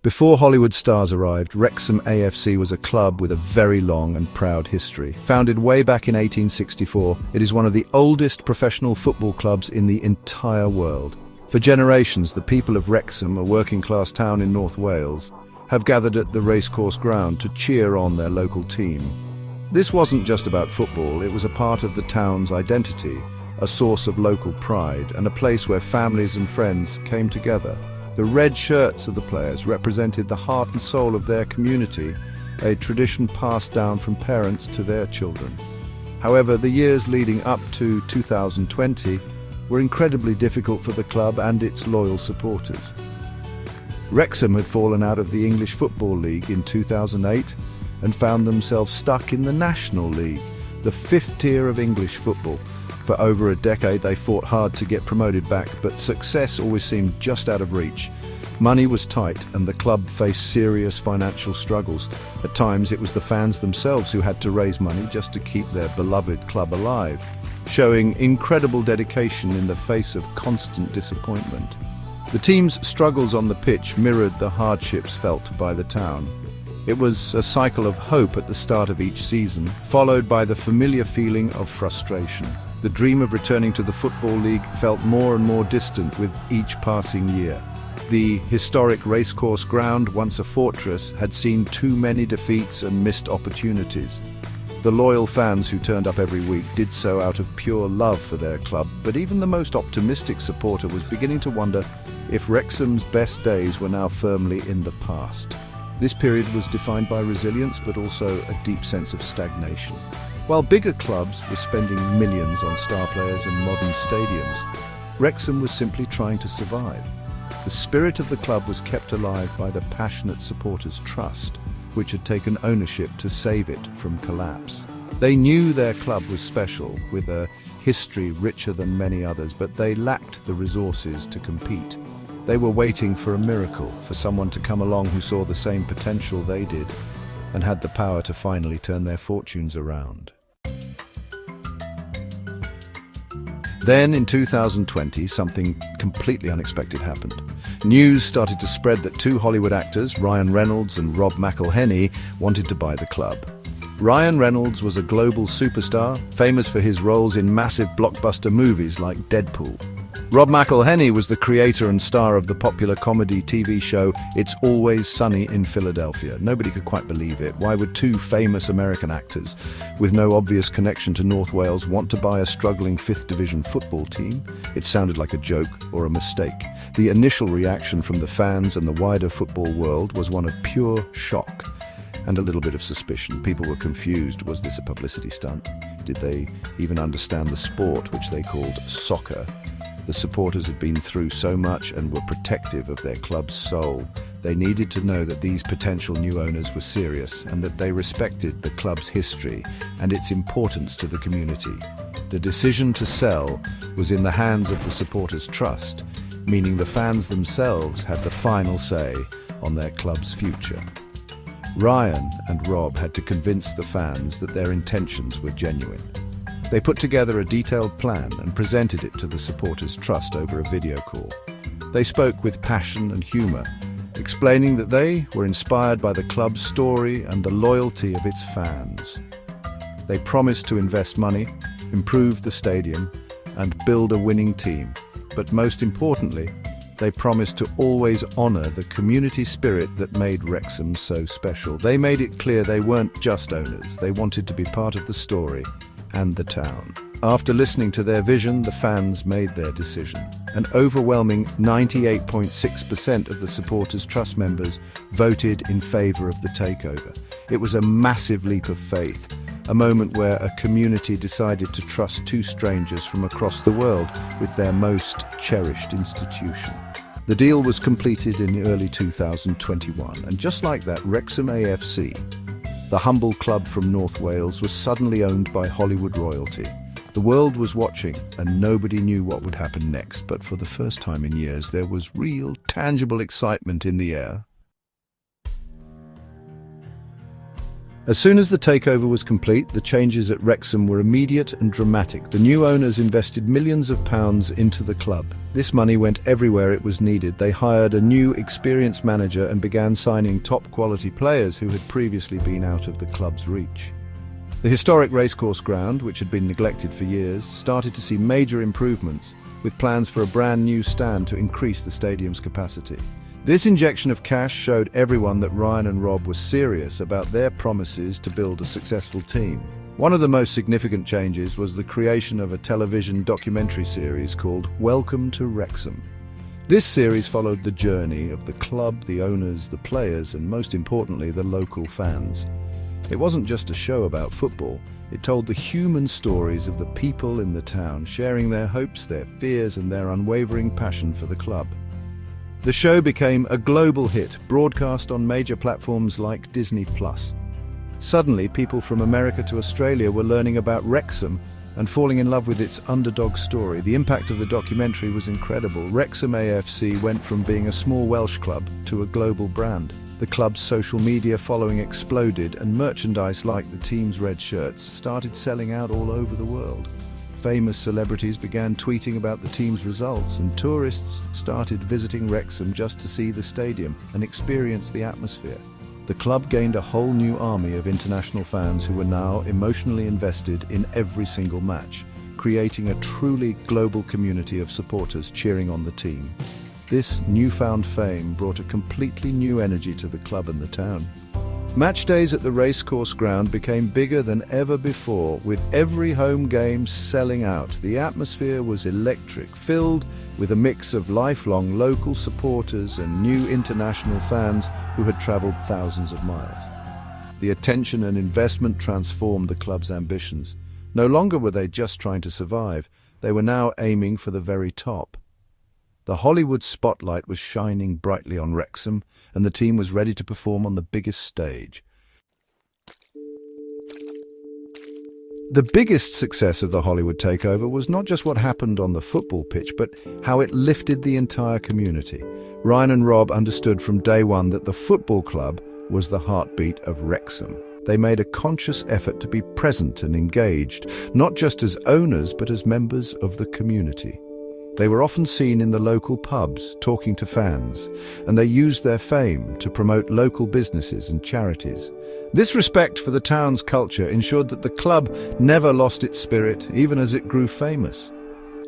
Before Hollywood stars arrived, Wrexham AFC was a club with a very long and proud history. Founded way back in 1864, it is one of the oldest professional football clubs in the entire world. For generations, the people of Wrexham, a working-class town in North Wales, have gathered at the racecourse ground to cheer on their local team. This wasn't just about football, it was a part of the town's identity, a source of local pride, and a place where families and friends came together. The red shirts of the players represented the heart and soul of their community, a tradition passed down from parents to their children. However, the years leading up to 2020 were incredibly difficult for the club and its loyal supporters. Wrexham had fallen out of the English Football League in 2008 and found themselves stuck in the National League, the fifth tier of English football. For over a decade they fought hard to get promoted back, but success always seemed just out of reach. Money was tight and the club faced serious financial struggles. At times it was the fans themselves who had to raise money just to keep their beloved club alive, showing incredible dedication in the face of constant disappointment. The team's struggles on the pitch mirrored the hardships felt by the town. It was a cycle of hope at the start of each season, followed by the familiar feeling of frustration. The dream of returning to the Football League felt more and more distant with each passing year. The historic racecourse ground, once a fortress, had seen too many defeats and missed opportunities. The loyal fans who turned up every week did so out of pure love for their club, but even the most optimistic supporter was beginning to wonder if Wrexham's best days were now firmly in the past. This period was defined by resilience, but also a deep sense of stagnation. While bigger clubs were spending millions on star players and modern stadiums, Wrexham was simply trying to survive. The spirit of the club was kept alive by the passionate supporters' trust, which had taken ownership to save it from collapse. They knew their club was special, with a history richer than many others, but they lacked the resources to compete. They were waiting for a miracle, for someone to come along who saw the same potential they did, and had the power to finally turn their fortunes around. Then, in 2020, something completely unexpected happened. News started to spread that two Hollywood actors, Ryan Reynolds and Rob McElhenney, wanted to buy the club. Ryan Reynolds was a global superstar, famous for his roles in massive blockbuster movies like Deadpool. Rob McElhenney was the creator and star of the popular comedy TV show It's Always Sunny in Philadelphia. Nobody could quite believe it. Why would two famous American actors with no obvious connection to North Wales want to buy a struggling 5th Division football team? It sounded like a joke or a mistake. The initial reaction from the fans and the wider football world was one of pure shock and a little bit of suspicion. People were confused. Was this a publicity stunt? Did they even understand the sport, which they called soccer? The supporters had been through so much and were protective of their club's soul. They needed to know that these potential new owners were serious and that they respected the club's history and its importance to the community. The decision to sell was in the hands of the supporters' trust, meaning the fans themselves had the final say on their club's future. Ryan and Rob had to convince the fans that their intentions were genuine. They put together a detailed plan and presented it to the supporters' trust over a video call. They spoke with passion and humour, explaining that they were inspired by the club's story and the loyalty of its fans. They promised to invest money, improve the stadium, and build a winning team. But most importantly, they promised to always honour the community spirit that made Wrexham so special. They made it clear they weren't just owners. They wanted to be part of the story and the town. After listening to their vision, the fans made their decision. An overwhelming 98.6% of the supporters' trust members voted in favour of the takeover. It was a massive leap of faith, a moment where a community decided to trust two strangers from across the world with their most cherished institution. The deal was completed in early 2021, and just like that, Wrexham AFC, the humble club from North Wales, was suddenly owned by Hollywood royalty. The world was watching, and nobody knew what would happen next, but for the first time in years, there was real, tangible excitement in the air. As soon as the takeover was complete, the changes at Wrexham were immediate and dramatic. The new owners invested millions of pounds into the club. This money went everywhere it was needed. They hired a new, experienced manager and began signing top-quality players who had previously been out of the club's reach. The historic racecourse ground, which had been neglected for years, started to see major improvements, with plans for a brand new stand to increase the stadium's capacity. This injection of cash showed everyone that Ryan and Rob were serious about their promises to build a successful team. One of the most significant changes was the creation of a television documentary series called Welcome to Wrexham. This series followed the journey of the club, the owners, the players, and most importantly, the local fans. It wasn't just a show about football, it told the human stories of the people in the town, sharing their hopes, their fears, and their unwavering passion for the club. The show became a global hit, broadcast on major platforms like Disney+. Suddenly, people from America to Australia were learning about Wrexham and falling in love with its underdog story. The impact of the documentary was incredible. Wrexham AFC went from being a small Welsh club to a global brand. The club's social media following exploded, and merchandise like the team's red shirts started selling out all over the world. Famous celebrities began tweeting about the team's results, and tourists started visiting Wrexham just to see the stadium and experience the atmosphere. The club gained a whole new army of international fans who were now emotionally invested in every single match, creating a truly global community of supporters cheering on the team. This newfound fame brought a completely new energy to the club and the town. Match days at the racecourse ground became bigger than ever before, with every home game selling out. The atmosphere was electric, filled with a mix of lifelong local supporters and new international fans who had traveled thousands of miles. The attention and investment transformed the club's ambitions. No longer were they just trying to survive, they were now aiming for the very top. The Hollywood spotlight was shining brightly on Wrexham, and the team was ready to perform on the biggest stage. The biggest success of the Hollywood takeover was not just what happened on the football pitch, but how it lifted the entire community. Ryan and Rob understood from day one that the football club was the heartbeat of Wrexham. They made a conscious effort to be present and engaged, not just as owners, but as members of the community. They were often seen in the local pubs, talking to fans, and they used their fame to promote local businesses and charities. This respect for the town's culture ensured that the club never lost its spirit, even as it grew famous.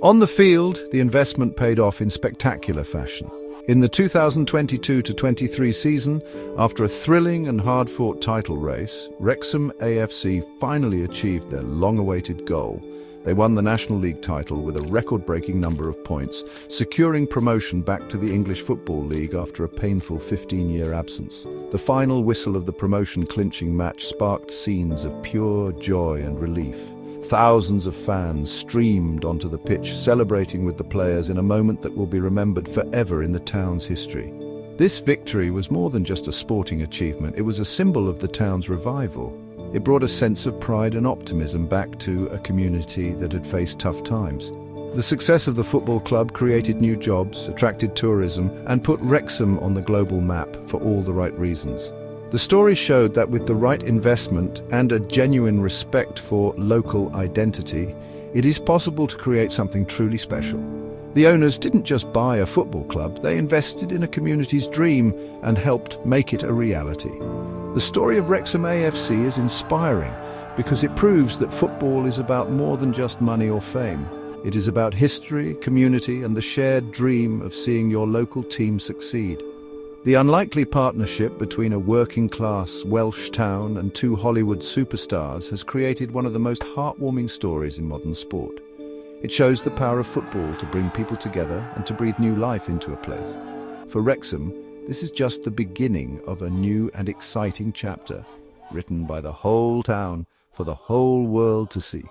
On the field, the investment paid off in spectacular fashion. In the 2022-23 season, after a thrilling and hard-fought title race, Wrexham AFC finally achieved their long-awaited goal. They won the National League title with a record-breaking number of points, securing promotion back to the English Football League after a painful 15-year absence. The final whistle of the promotion-clinching match sparked scenes of pure joy and relief. Thousands of fans streamed onto the pitch, celebrating with the players in a moment that will be remembered forever in the town's history. This victory was more than just a sporting achievement, it was a symbol of the town's revival. It brought a sense of pride and optimism back to a community that had faced tough times. The success of the football club created new jobs, attracted tourism, and put Wrexham on the global map for all the right reasons. The story showed that with the right investment and a genuine respect for local identity, it is possible to create something truly special. The owners didn't just buy a football club, they invested in a community's dream and helped make it a reality. The story of Wrexham AFC is inspiring because it proves that football is about more than just money or fame. It is about history, community, and the shared dream of seeing your local team succeed. The unlikely partnership between a working-class Welsh town and two Hollywood superstars has created one of the most heartwarming stories in modern sport. It shows the power of football to bring people together and to breathe new life into a place. For Wrexham, this is just the beginning of a new and exciting chapter, written by the whole town for the whole world to see.